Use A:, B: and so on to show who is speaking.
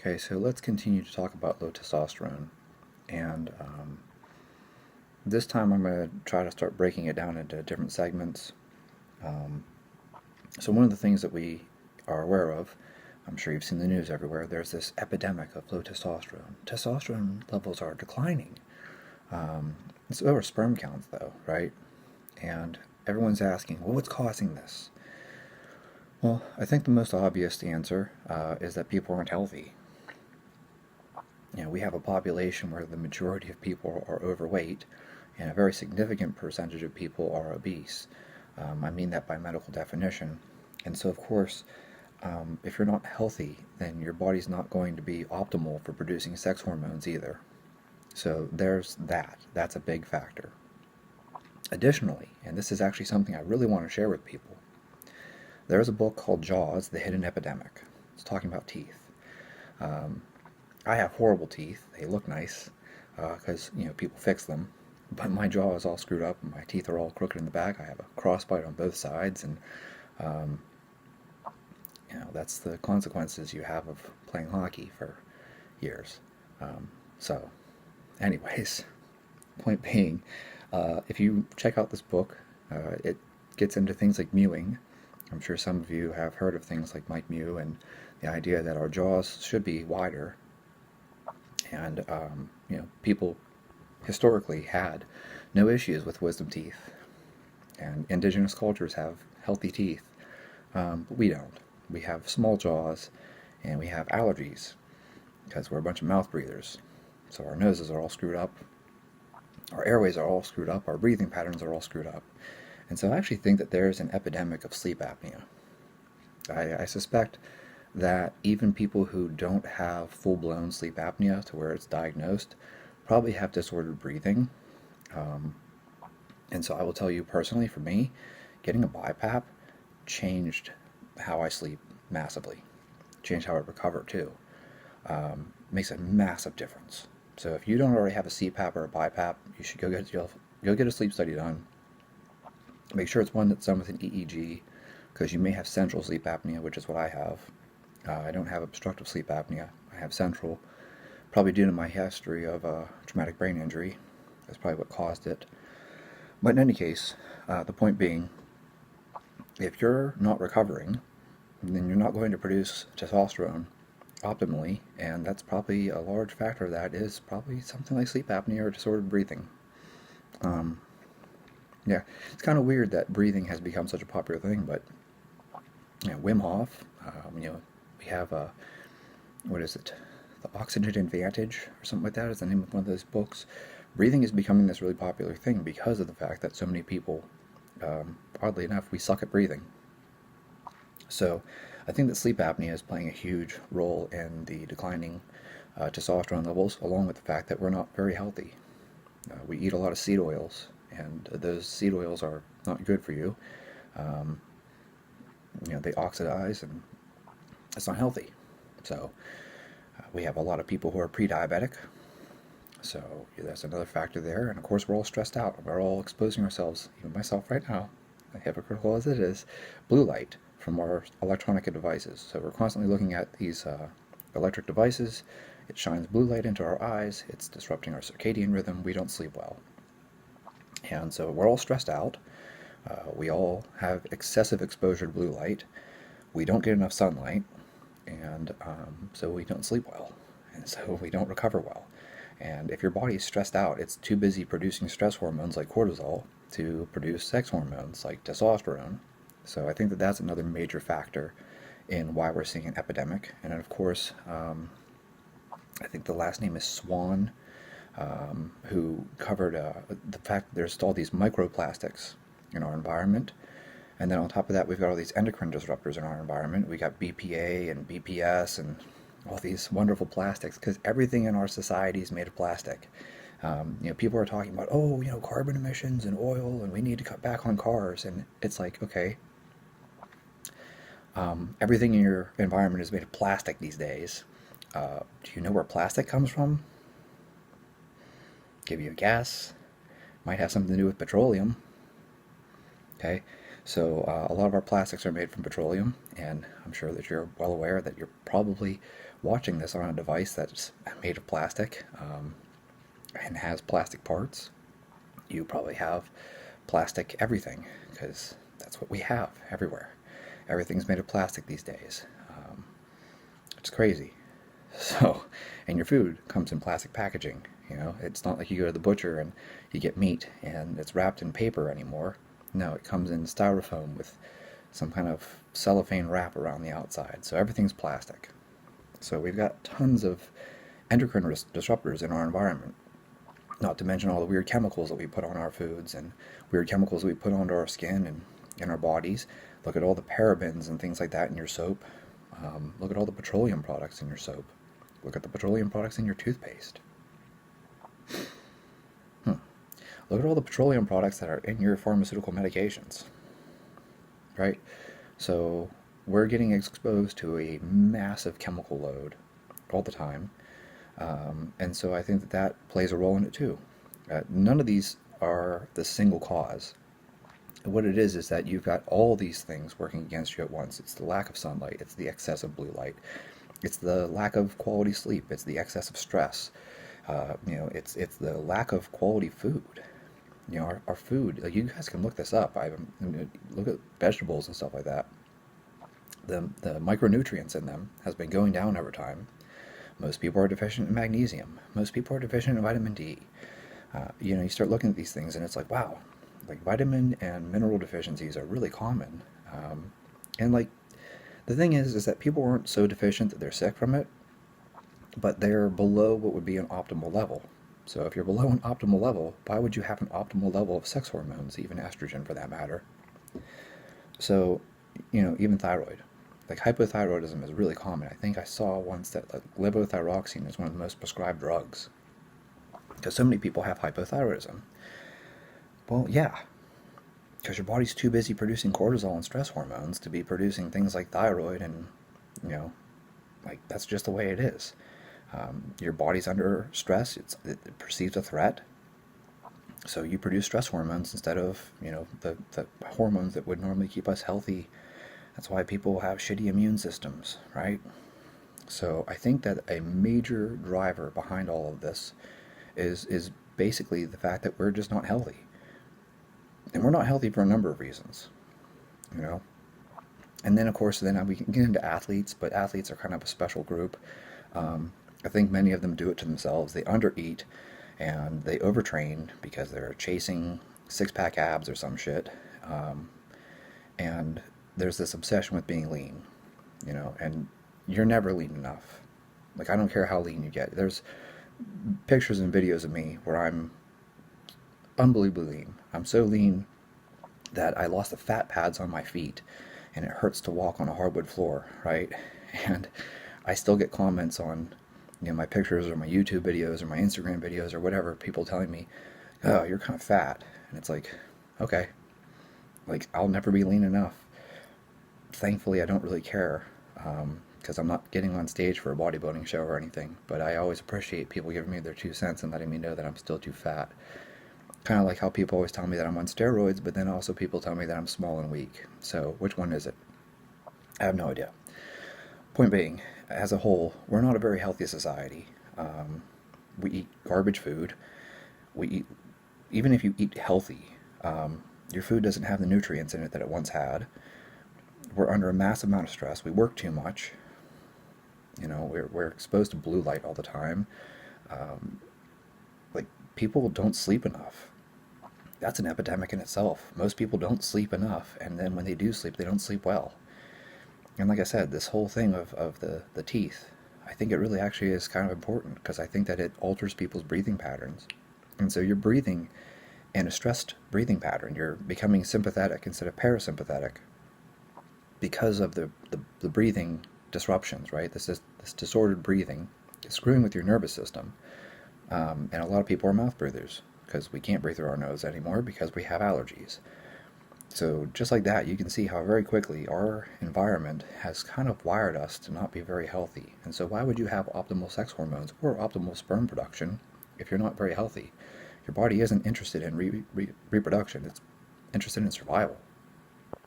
A: Okay, so let's continue to talk about low testosterone. And this time I'm going to try to start breaking it down into different segments. Um, so, one of the things that we are aware of, I'm sure you've seen the news everywhere, there's this epidemic of low testosterone. Testosterone levels are declining. It's over sperm counts, though, right? And everyone's asking, well, what's causing this? Well, I think the most obvious answer is that people aren't healthy. We have a population where the majority of people are overweight, and a very significant percentage of people are obese. I mean that by medical definition. And so, of course, if you're not healthy, then your body's not going to be optimal for producing sex hormones either. So there's that. That's a big factor. Additionally, and this is actually something I really want to share with people, there's a book called Jaws, The Hidden Epidemic. It's talking about teeth. Um, I have horrible teeth. They look nice because people fix them, but my jaw is all screwed up and my teeth are all crooked in the back. I have a crossbite on both sides, and um, that's the consequences you have of playing hockey for years. So, anyways, point being, if you check out this book, it gets into things like mewing. I'm sure some of you have heard of things like Mike Mew and the idea that our jaws should be wider. And, people historically had no issues with wisdom teeth. And indigenous cultures have healthy teeth, but we don't. We have small jaws, and we have allergies, because we're a bunch of mouth breathers. So our noses are all screwed up, our airways are all screwed up, our breathing patterns are all screwed up. And so I actually think that there's an epidemic of sleep apnea. I suspect that even people who don't have full-blown sleep apnea to where it's diagnosed probably have disordered breathing. Um, and so I will tell you personally, for me, getting a BiPAP changed how I sleep massively, changed how I recover too. Makes a massive difference. So if you don't already have a CPAP or a BiPAP, you should go get a sleep study done. Make sure it's one that's done with an EEG, because you may have central sleep apnea, which is what I have. I don't have obstructive sleep apnea. I have central, probably due to my history of traumatic brain injury. That's probably what caused it. But in any case, the point being, if you're not recovering, then you're not going to produce testosterone optimally, and that's probably a large factor of that is probably something like sleep apnea or disordered breathing. Yeah, it's kind of weird that breathing has become such a popular thing, but Wim Hof, we have what is it? The Oxygen Advantage or something like that is the name of one of those books. Breathing is becoming this really popular thing because of the fact that so many people, oddly enough, we suck at breathing. So I think that sleep apnea is playing a huge role in the declining testosterone levels, along with the fact that we're not very healthy. We eat a lot of seed oils, and those seed oils are not good for you. They oxidize, and it's not healthy. So we have a lot of people who are pre-diabetic. So that's another factor there. And of course, we're all stressed out. We're all exposing ourselves, even myself right now, hypocritical as it is, blue light from our electronic devices. So we're constantly looking at these electric devices. It shines blue light into our eyes. It's disrupting our circadian rhythm. We don't sleep well. And so we're all stressed out. We all have excessive exposure to blue light. We don't get enough sunlight, and so we don't sleep well, and so we don't recover well. And if your body is stressed out, it's too busy producing stress hormones like cortisol to produce sex hormones like testosterone. So I think that that's another major factor in why we're seeing an epidemic. And then, of course, I think the last name is Swan, who covered the fact that there's all these microplastics in our environment. And then on top of that, we've got all these endocrine disruptors in our environment. We got BPA and BPS and all these wonderful plastics, because everything in our society is made of plastic. People are talking about, carbon emissions and oil, and we need to cut back on cars. And it's like, okay, everything in your environment is made of plastic these days. Do you know where plastic comes from? Give you a guess. Might have something to do with petroleum. Okay, so a lot of our plastics are made from petroleum, and I'm sure that you're well aware that you're probably watching this on a device that's made of plastic and has plastic parts. You probably have plastic everything, because that's what we have everywhere. Everything's made of plastic these days. It's crazy. So, and your food comes in plastic packaging. You know, it's not like you go to the butcher and you get meat and it's wrapped in paper anymore. No, it comes in styrofoam with some kind of cellophane wrap around the outside. So everything's plastic. So we've got tons of endocrine disruptors in our environment. Not to mention all the weird chemicals that we put on our foods and weird chemicals that we put onto our skin and in our bodies. Look at all the parabens and things like that in your soap. Look at all the petroleum products in your soap. Look at the petroleum products in your toothpaste. Look at all the petroleum products that are in your pharmaceutical medications. Right? So we're getting exposed to a massive chemical load all the time. And so I think that that plays a role in it too. None of these are the single cause. What it is that you've got all these things working against you at once. It's the lack of sunlight. It's the excess of blue light. It's the lack of quality sleep. It's the excess of stress. It's the lack of quality food. Our food. Like, you guys can look this up. Look at vegetables and stuff like that. The micronutrients in them has been going down over time. Most people are deficient in magnesium. Most people are deficient in vitamin D. You start looking at these things and it's like, wow, like vitamin and mineral deficiencies are really common. And like, the thing is that people aren't so deficient that they're sick from it, but they're below what would be an optimal level. So if you're below an optimal level, why would you have an optimal level of sex hormones, even estrogen for that matter? So, even thyroid. Like, hypothyroidism is really common. I think I saw once that like, levothyroxine is one of the most prescribed drugs, because so many people have hypothyroidism. Well, yeah, because your body's too busy producing cortisol and stress hormones to be producing things like thyroid, and like, that's just the way it is. Your body's under stress. It perceives a threat, so you produce stress hormones instead of the hormones that would normally keep us healthy. That's why people have shitty immune systems, right? So I think that a major driver behind all of this is basically the fact that we're just not healthy. And we're not healthy for a number of reasons, And then, of course, then we can get into athletes, but athletes are kind of a special group. I think many of them do it to themselves. They undereat and they overtrain because they're chasing six-pack abs or some shit. And there's this obsession with being lean, and you're never lean enough. Like, I don't care how lean you get. There's pictures and videos of me where I'm unbelievably lean. I'm so lean that I lost the fat pads on my feet, and it hurts to walk on a hardwood floor, right? And I still get comments on my pictures or my YouTube videos or my Instagram videos or whatever, people telling me, oh, you're kind of fat. And it's like, okay, like, I'll never be lean enough. Thankfully, I don't really care, because I'm not getting on stage for a bodybuilding show or anything, but I always appreciate people giving me their 2 cents and letting me know that I'm still too fat. Kind of like how people always tell me that I'm on steroids, but then also people tell me that I'm small and weak. So which one is it? I have no idea. Point being, as a whole, we're not a very healthy society. We eat garbage food. Even if you eat healthy, your food doesn't have the nutrients in it that it once had. We're under a massive amount of stress. We work too much. We're exposed to blue light all the time. Like, people don't sleep enough. That's an epidemic in itself. Most people don't sleep enough, and then when they do sleep, they don't sleep well. And like I said, this whole thing of the teeth, I think it really actually is kind of important, because I think that it alters people's breathing patterns. And so you're breathing in a stressed breathing pattern. You're becoming sympathetic instead of parasympathetic because of the breathing disruptions, right? This disordered breathing is screwing with your nervous system. And a lot of people are mouth breathers because we can't breathe through our nose anymore because we have allergies. So just like that, you can see how very quickly our environment has kind of wired us to not be very healthy. And so why would you have optimal sex hormones or optimal sperm production if you're not very healthy? Your body isn't interested in reproduction. It's interested in survival.